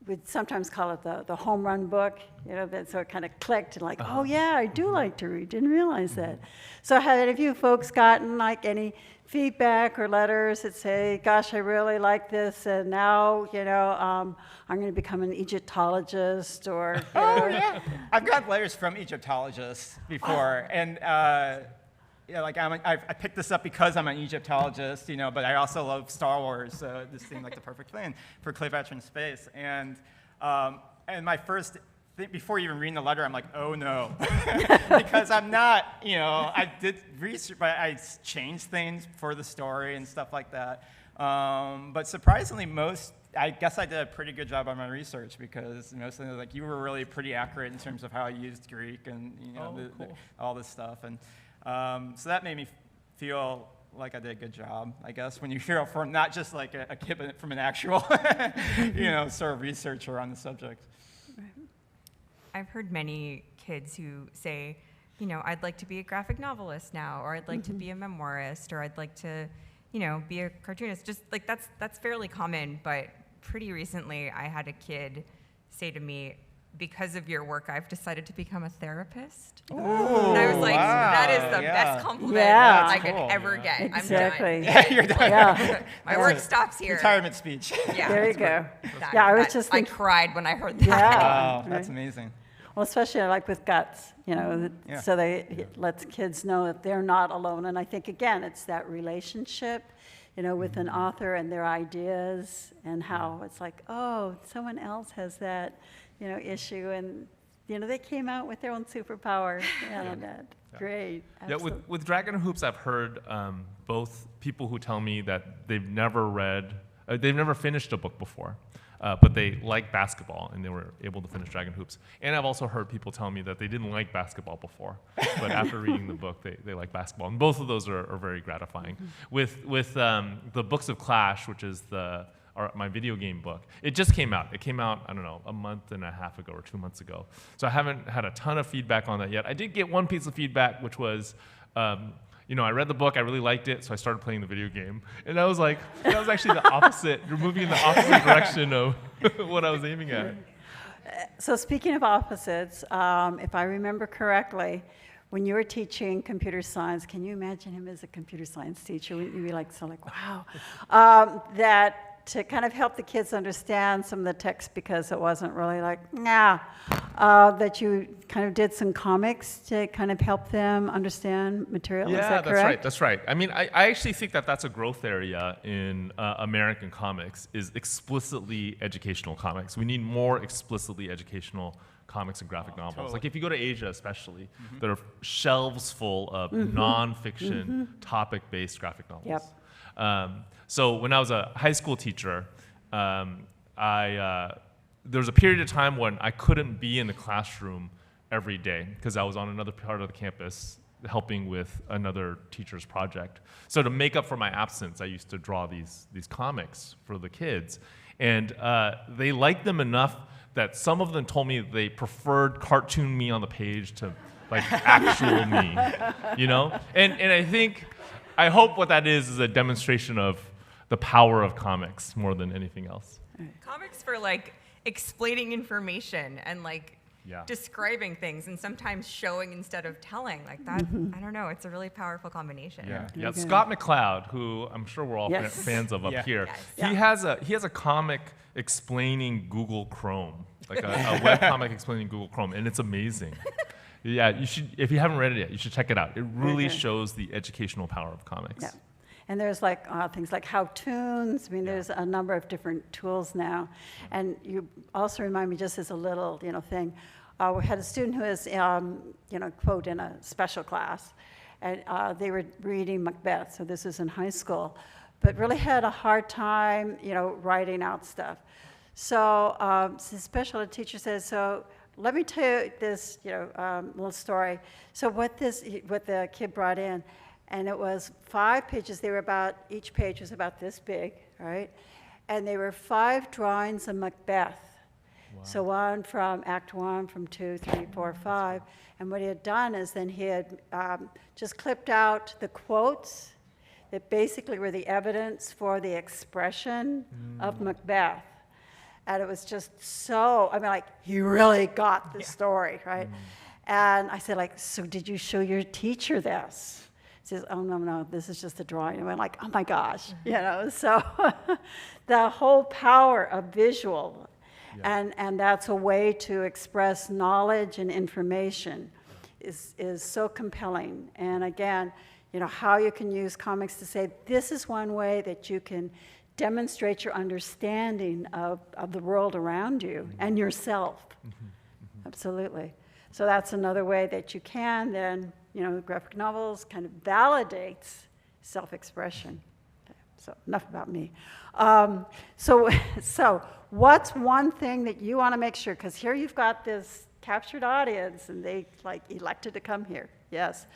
S1: we'd sometimes call it the home run book, so it kind of clicked and like, oh yeah, I do like to read, didn't realize that. So have any of you folks gotten like any feedback or letters that say, gosh, I really like this, and now, I'm going to become an Egyptologist, or,
S3: yeah. I've got letters from Egyptologists before, and I picked this up because I'm an Egyptologist, but I also love Star Wars, so this seemed like the perfect thing for Cleopatra in Space. And my first thing, before even reading the letter, I'm like, oh no, because I'm not, I did research, but I changed things for the story and stuff like that. But surprisingly, I guess I did a pretty good job on my research, because most of them, like, you were really pretty accurate in terms of how I used Greek and all this stuff, and so that made me feel like I did a good job, I guess, when you hear it from not just like a kid, but from an actual, sort of researcher on the subject.
S2: I've heard many kids who say, I'd like to be a graphic novelist now, or I'd like to be a memoirist, or I'd like to, be a cartoonist. Just like that's fairly common, but pretty recently I had a kid say to me, because of your work, I've decided to become a therapist.
S3: Ooh,
S2: and I was like,
S3: wow,
S2: that is the best compliment
S1: Yeah.
S2: I could
S3: Cool.
S2: ever get.
S1: Exactly.
S2: I'm done.
S3: Yeah, you're done.
S1: Yeah.
S2: My work stops here.
S3: Retirement speech.
S2: Yeah.
S1: There you go.
S2: That-
S1: Yeah, I was
S2: that-
S1: just
S2: I
S1: thinking,
S2: cried when I heard that.
S3: Wow, that's
S1: Right.
S3: amazing.
S1: well, especially like with Guts, so it lets kids know that they're not alone. And I think, again, it's that relationship, with an author and their ideas, and how it's like, oh, someone else has that, issue, and, they came out with their own superpower. Great.
S4: Yeah, with Dragon Hoops, I've heard both people who tell me that they've never finished a book before, but they like basketball and they were able to finish Dragon Hoops. And I've also heard people tell me that they didn't like basketball before, but after reading the book, they like basketball. And both of those are very gratifying. With the Books of Clash, which is my video game book, it just came out. It came out, I don't know, a month and a half ago or 2 months ago. So I haven't had a ton of feedback on that yet. I did get one piece of feedback, which was, I read the book, I really liked it, so I started playing the video game. And I was like, that was actually the opposite. You're moving in the opposite direction of what I was aiming at.
S1: So speaking of opposites, if I remember correctly, when you were teaching computer science, can you imagine him as a computer science teacher? You'd be like, wow. That to kind of help the kids understand some of the text because it wasn't really like, that you kind of did some comics to kind of help them understand material. Is that correct?
S4: That's right. I mean, I actually think that that's a growth area in American comics, is explicitly educational comics. We need more explicitly educational comics and graphic novels.
S3: Totally.
S4: Like if you go to Asia especially, there are shelves full of nonfiction topic-based graphic novels.
S1: Yep.
S4: So when I was a high school teacher, there was a period of time when I couldn't be in the classroom every day because I was on another part of the campus helping with another teacher's project. So to make up for my absence, I used to draw these comics for the kids. And they liked them enough that some of them told me they preferred cartoon me on the page to like actual me, you know? And I hope what that is a demonstration of the power of comics more than anything else.
S2: Comics for like explaining information and like describing things and sometimes showing instead of telling. Like that, I don't know, it's a really powerful combination.
S4: Yeah.
S1: Okay.
S4: Scott McCloud, who I'm sure we're all
S1: Yes.
S4: fans of up
S3: Yeah.
S4: here,
S2: Yes.
S4: he has a comic explaining Google Chrome, like a web comic explaining Google Chrome, and it's amazing. Yeah, you should, if you haven't read it yet, you should check it out. It really shows the educational power of comics.
S1: Yeah. And there's like things like how-toons. I mean, there's a number of different tools now. And you also remind me, just as a little, thing, we had a student who was, quote, in a special class, and they were reading Macbeth. So this was in high school, but really had a hard time, writing out stuff. So the special ed teacher says, so let me tell you this, little story. So what the kid brought in, and it was 5 pages. They were each page was about this big, right? And they were 5 drawings of Macbeth. Wow. So one from Act 1, from 2, 3, 4, 5. And what he had done is then he had just clipped out the quotes that basically were the evidence for the expression of Macbeth. And it was just so, he really got the story, right? And I said, so did you show your teacher this? He says, oh, no, this is just a drawing. And I'm like, oh my gosh, so the whole power of visual, and that's a way to express knowledge and information is so compelling. And again, how you can use comics to say, this is one way that you can demonstrate your understanding of the world around you and yourself. Absolutely. So that's another way that you can then, graphic novels kind of validates self-expression. Okay, so enough about me. So what's one thing that you want to make sure, because here you've got this captured audience and they elected to come here. Yes.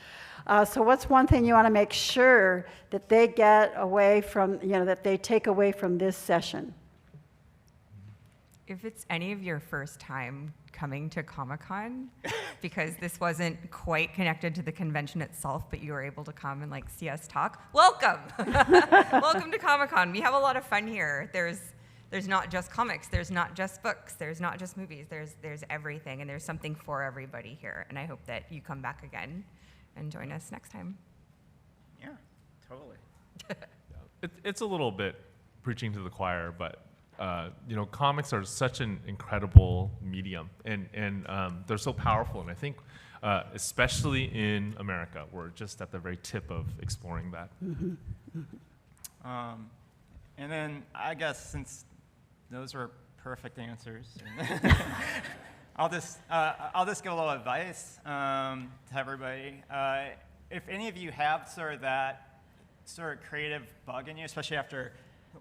S1: So what's one thing you want to make sure that they get away from, that they take away from this session?
S2: If it's any of your first time coming to Comic-Con, because this wasn't quite connected to the convention itself, but you were able to come and see us talk, welcome. Welcome to Comic-Con. We have a lot of fun here. There's not just comics, there's not just books, there's not just movies, there's everything, and there's something for everybody here. And I hope that you come back again and join us next time.
S3: Yeah, totally.
S4: It's a little bit preaching to the choir, but comics are such an incredible medium, and they're so powerful. And I think, especially in America, we're just at the very tip of exploring that.
S3: And then I guess since those were perfect answers, I'll just give a little advice to everybody. If any of you have that creative bug in you, especially after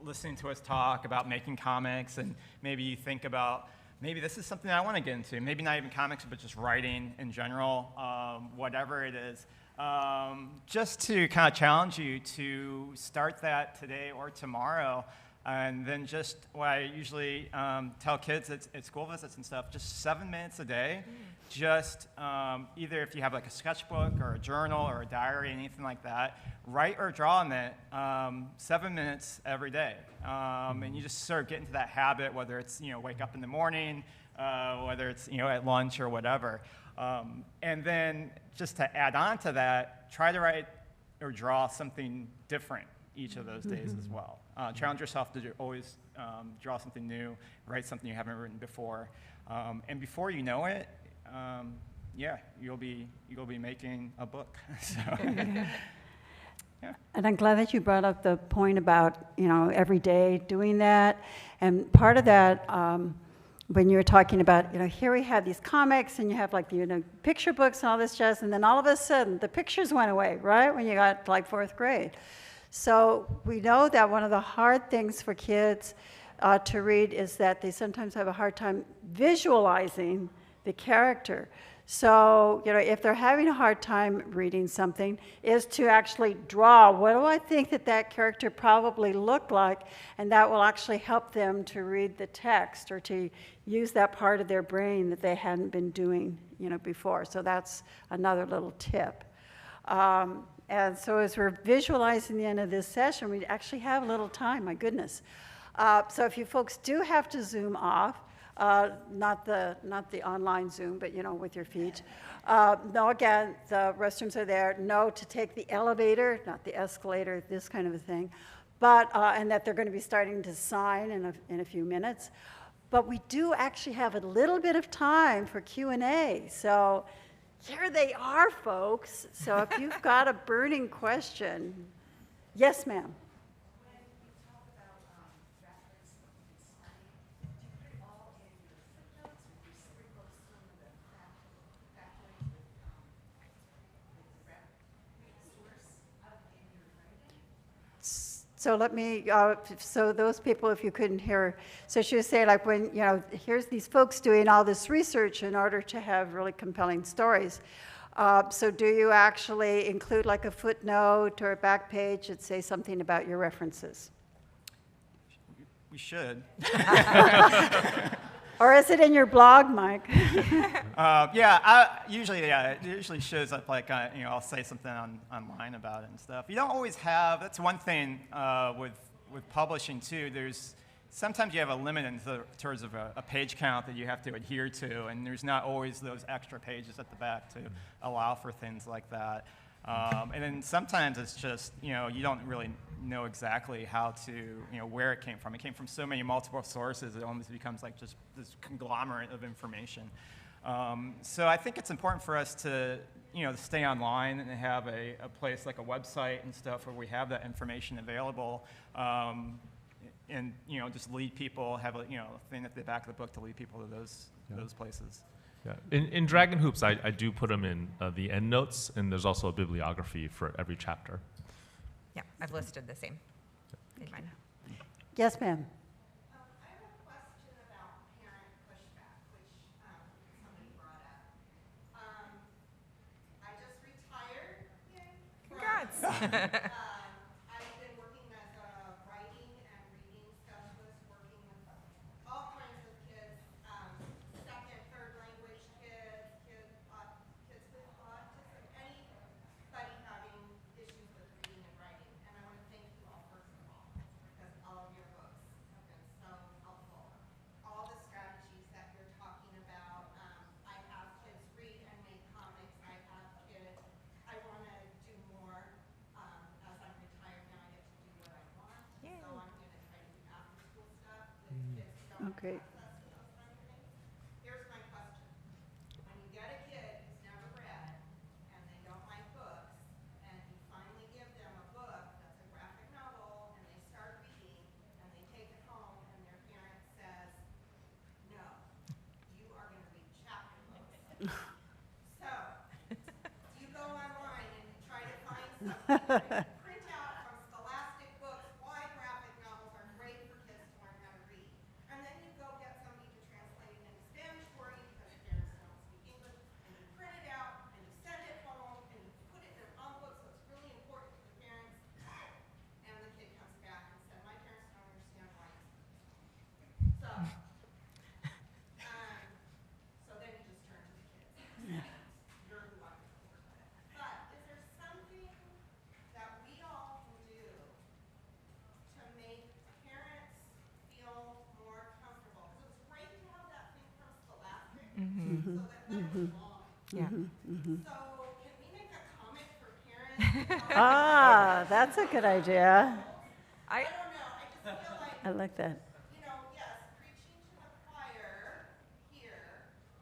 S3: listening to us talk about making comics, and maybe you think about, maybe this is something I want to get into, maybe not even comics, but just writing in general, whatever it is, just to kind of challenge you to start that today or tomorrow. And then just what I usually tell kids at school visits and stuff, just 7 minutes a day. Just either if you have a sketchbook or a journal or a diary, anything like that, write or draw in it 7 minutes every day. And you just sort of get into that habit, whether it's wake up in the morning, whether it's at lunch or whatever. And then just to add on to that, try to write or draw something different each of those days as well. Challenge yourself to always draw something new, write something you haven't written before, and before you know it, yeah, you'll be making a book. So, yeah.
S1: And I'm glad that you brought up the point about, every day doing that. And part of that, when you're talking about, here we have these comics and you have like, picture books and all this jazz, and then all of a sudden the pictures went away, right? When you got like 4th grade. So we know that one of the hard things for kids to read is that they sometimes have a hard time visualizing the character. So, if they're having a hard time reading something, is to actually draw, what do I think that character probably looked like? And that will actually help them to read the text or to use that part of their brain that they hadn't been doing, before. So that's another little tip. And so as we're visualizing the end of this session, we actually have a little time, my goodness. So if you folks do have to Zoom off, not the online Zoom, but with your feet. No, again, the restrooms are there. No, to take the elevator, not the escalator, this kind of a thing. But and that they're going to be starting to sign in a few minutes. But we do actually have a little bit of time for Q&A. So here they are, folks. So if you've got a burning question, yes, ma'am. So let me, so those people, if you couldn't hear, so she was saying like when, here's these folks doing all this research in order to have really compelling stories. So do you actually include like a footnote or a back page that say something about your references?
S3: We should.
S1: Or is it in your blog, Mike?
S3: It usually shows up like, I'll say something online about it and stuff. You don't always have, that's one thing with publishing too, sometimes you have a limit in terms of a page count that you have to adhere to, and there's not always those extra pages at the back to allow for things like that. And then sometimes it's just, you don't really know exactly how to, where it came from. It came from so many multiple sources, it almost becomes like just this conglomerate of information. So I think it's important for us to, to stay online and have a place like a website and stuff where we have that information available. And, just lead people, have a, thing at the back of the book to lead people to those places.
S4: Yeah. In Dragon Hoops, I do put them in the end notes, and there's also a bibliography for every chapter.
S2: Yeah, I've listed the same in mine.
S1: Yes, ma'am.
S5: I have a question about parent pushback, which somebody brought up. I just retired. Yay.
S2: Congrats.
S5: I've been working as a writing and reading specialist, working with all kinds of kids, second, third language kids, kids with autism, anybody having issues with reading and writing. And I want to thank you all, first of all, because all of your books have been so helpful. All the strategies that you're talking about. I have kids read and make comics. I have kids. I want to do more. As I'm retired now, I get to do what I want.
S2: Yay.
S5: So I'm going to try to do after school stuff with kids who don't have
S1: Okay.
S5: access to those kinds of things. Here's my question. When you get a kid who's never read and they don't like books, and you finally give them a book that's a graphic novel and they start reading and they take it home and their parent says, no, you are going to read chapter books. So, you go online and you try to find something. Print out from Scholastic books why graphic novels are great for kids to learn how to read. And then you go get somebody to translate it into Spanish for you because parents don't speak English. And you print it out and you send it home and you put it in an envelope so it's really important to the parents. And the kid comes back and said, my parents don't understand why. So, so then you just turn to the kids. You're who I'm going to work with. But is there something that we all can do to make parents feel more comfortable? Because it was great to have that thing from Scholastic, so that was long.
S2: Yeah.
S5: So can we make a comic for parents
S1: Ah, that's a good idea.
S2: I,
S5: I don't know, I just feel like,
S1: I like that.
S5: you know, yes, preaching to the choir here,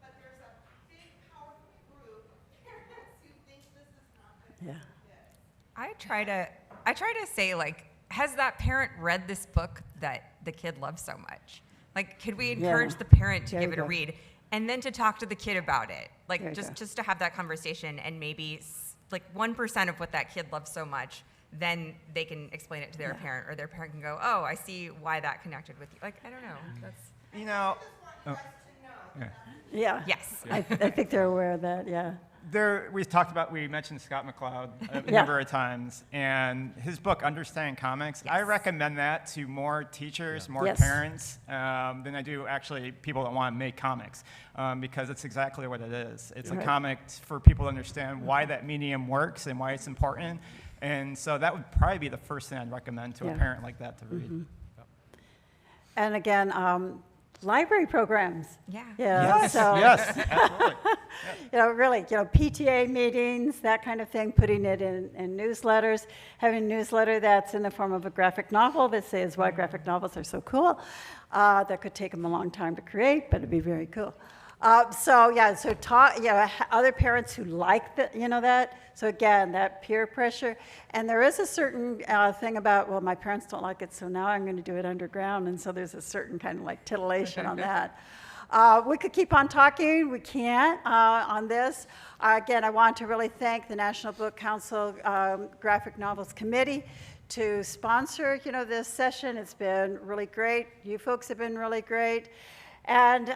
S5: but there's a big, powerful group of parents who think this is not good
S1: Yeah.
S5: for kids.
S2: I try to say, like, has that parent read this book that the kid loves so much? Like, could we encourage the parent to
S1: There
S2: give
S1: you
S2: it a
S1: go.
S2: read, and then to talk to the kid about it,
S1: There you
S2: like
S1: go.
S2: just to have that conversation, and maybe like 1% of what that kid loves so much, then they can explain it to their parent, or their parent can go, oh, I see why that connected with you. Like, I don't know. That's
S3: You know,
S5: I just want you guys to know that
S1: Yeah.
S2: yes.
S1: I think they're aware of that, yeah.
S3: we mentioned Scott McCloud a
S1: Yeah.
S3: number of times, and his book, Understanding Comics, I
S2: Yes.
S3: recommend that to more teachers, more
S1: Yes.
S3: parents, than I do actually people that want to make comics, because it's exactly what it is. It's
S1: Right.
S3: a comic for people to understand why that medium works and why it's important, and so that would probably be the first thing I'd recommend to
S1: Yeah.
S3: a parent like that to read.
S1: And again, library programs.
S2: Yeah.
S3: Yes,
S1: So,
S3: yes, absolutely.
S1: really, PTA meetings, that kind of thing, putting it in newsletters, having a newsletter that's in the form of a graphic novel that says why graphic novels are so cool. That could take them a long time to create, but it'd be very cool. So talk, other parents who like that. So again, that peer pressure. And there is a certain thing about, well, my parents don't like it, so now I'm going to do it underground. And so there's a certain kind of like titillation on that. We could keep on talking. We can't on this. Again, I want to really thank the National Book Council Graphic Novels Committee to sponsor, this session. It's been really great. You folks have been really great. And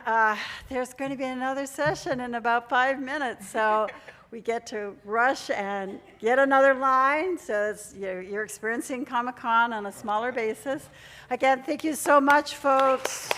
S1: there's going to be another session in about 5 minutes. So we get to rush and get another line. So you're experiencing Comic-Con on a smaller basis. Again, thank you so much, folks.